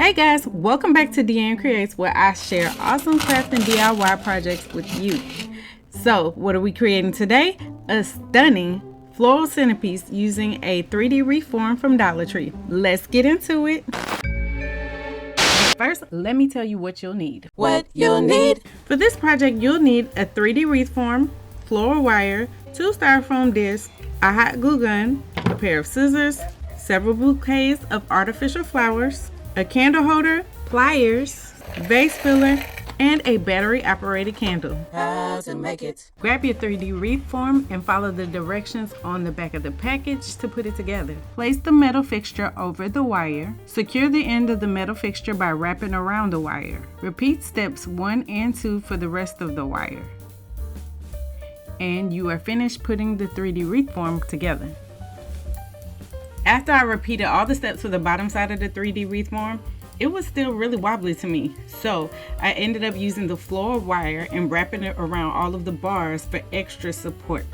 Hey guys, welcome back to DeAnn Creates, where I share awesome craft and DIY projects with you. So what are we creating today? A stunning floral centerpiece using a 3D wreath form from Dollar Tree. Let's get into it. But first, let me tell you what you'll need. For this project, you'll need a 3D wreath form, floral wire, 2 styrofoam discs, a hot glue gun, a pair of scissors, several bouquets of artificial flowers, a candle holder, pliers, vase filler, and a battery operated candle. How to make it. Grab your 3D wreath form and follow the directions on the back of the package to put it together. Place the metal fixture over the wire. Secure the end of the metal fixture by wrapping around the wire. Repeat steps 1 and 2 for the rest of the wire. And you are finished putting the 3D wreath form together. After I repeated all the steps for the bottom side of the 3D wreath form, it was still really wobbly to me. So I ended up using the floral wire and wrapping it around all of the bars for extra support.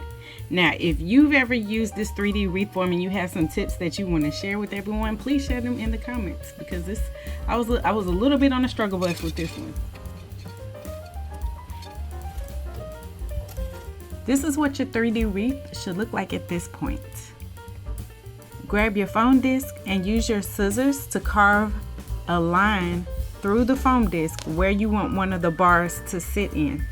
Now, if you've ever used this 3D wreath form and you have some tips that you want to share with everyone, please share them in the comments, because I was a little bit on the struggle bus with this one. This is what your 3D wreath should look like at this point. Grab your foam disc and use your scissors to carve a line through the foam disc where you want one of the bars to sit in.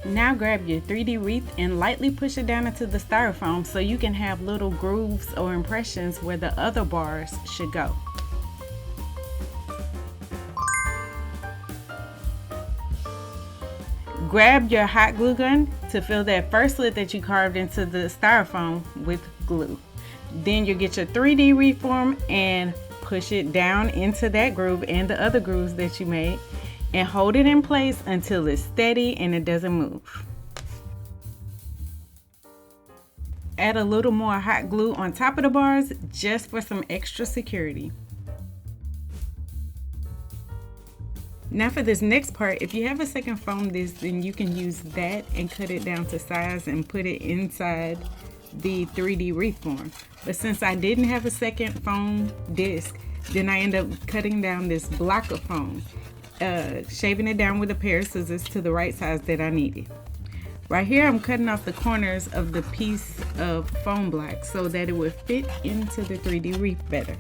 Now grab your 3D wreath and lightly push it down into the styrofoam so you can have little grooves or impressions where the other bars should go. Grab your hot glue gun to fill that first lid that you carved into the styrofoam with glue. Then you get your 3D wreath form and push it down into that groove and the other grooves that you made, and hold it in place until it's steady and it doesn't move. Add a little more hot glue on top of the bars just for some extra security. Now for this next part, if you have a second foam disc, then you can use that and cut it down to size and put it inside the 3D wreath form. But since I didn't have a second foam disc, then I end up cutting down this block of foam, shaving it down with a pair of scissors to the right size that I needed. Right here, I'm cutting off the corners of the piece of foam block so that it would fit into the 3D wreath better.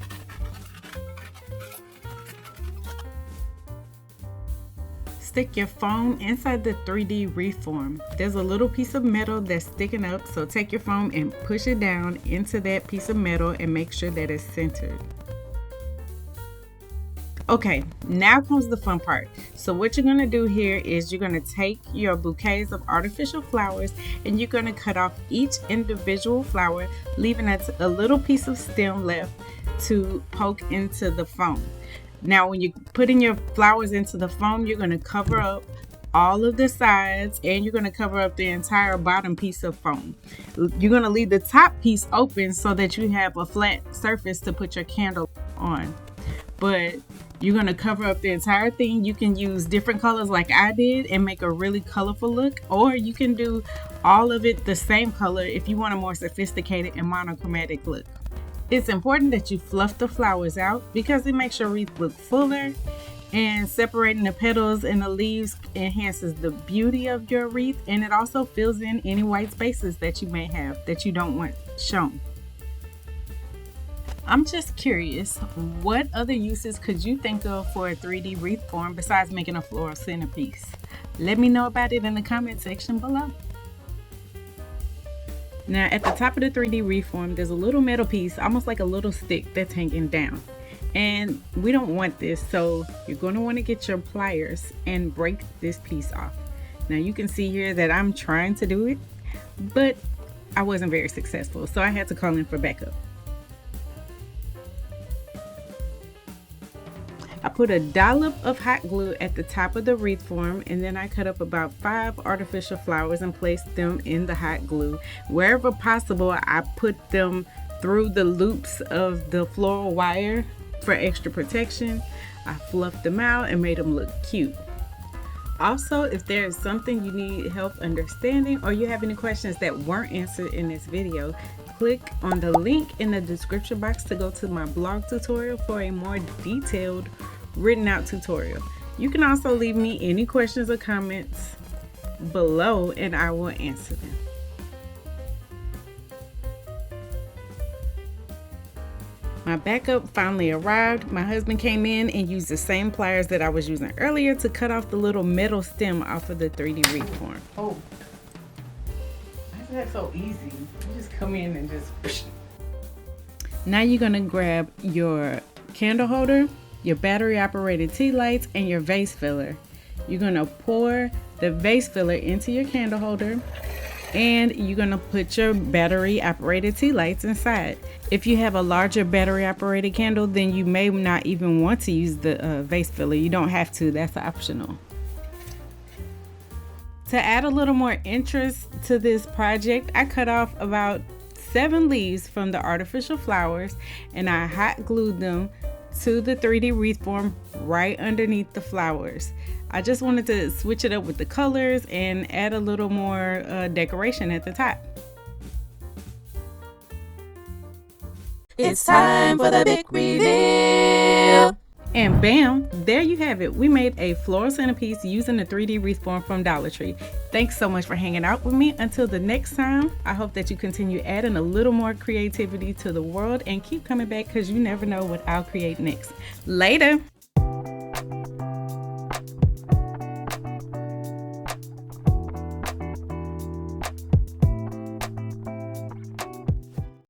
Stick your foam inside the 3D wreath form. There's a little piece of metal that's sticking up, so take your foam and push it down into that piece of metal and make sure that it's centered. Okay, now comes the fun part. So what you're going to do here is you're going to take your bouquets of artificial flowers and you're going to cut off each individual flower, leaving a little piece of stem left to poke into the foam. Now when you're putting your flowers into the foam, you're going to cover up all of the sides and you're going to cover up the entire bottom piece of foam. You're going to leave the top piece open so that you have a flat surface to put your candle on. But you're going to cover up the entire thing. You can use different colors like I did and make a really colorful look, or you can do all of it the same color if you want a more sophisticated and monochromatic look. It's important that you fluff the flowers out because it makes your wreath look fuller, and separating the petals and the leaves enhances the beauty of your wreath, and it also fills in any white spaces that you may have that you don't want shown. I'm just curious, what other uses could you think of for a 3D wreath form besides making a floral centerpiece? Let me know about it in the comment section below. Now at the top of the 3D wreath form, there's a little metal piece, almost like a little stick that's hanging down. And we don't want this, so you're going to want to get your pliers and break this piece off. Now you can see here that I'm trying to do it, but I wasn't very successful, so I had to call in for backup. I put a dollop of hot glue at the top of the wreath form, and then I cut up about 5 artificial flowers and placed them in the hot glue. Wherever possible, I put them through the loops of the floral wire for extra protection. I fluffed them out and made them look cute. Also, if there is something you need help understanding or you have any questions that weren't answered in this video, click on the link in the description box to go to my blog tutorial for a more detailed written out tutorial. You can also leave me any questions or comments below and I will answer them. My backup finally arrived. My husband came in and used the same pliers that I was using earlier to cut off the little metal stem off of the 3D wreath form. Oh, why is that so easy? You just come in and just... Now you're gonna grab your candle holder, your battery operated tea lights, and your vase filler. You're gonna pour the vase filler into your candle holder and you're gonna put your battery operated tea lights inside. If you have a larger battery operated candle, then you may not even want to use the vase filler. You don't have to, that's optional. To add a little more interest to this project, I cut off about 7 leaves from the artificial flowers and I hot glued them to the 3D wreath form right underneath the flowers. I just wanted to switch it up with the colors and add a little more decoration at the top. It's time for the big reveal. And bam, there you have it. We made a floral centerpiece using the 3D wreath form from Dollar Tree. Thanks so much for hanging out with me. Until the next time, I hope that you continue adding a little more creativity to the world and keep coming back because you never know what I'll create next. Later.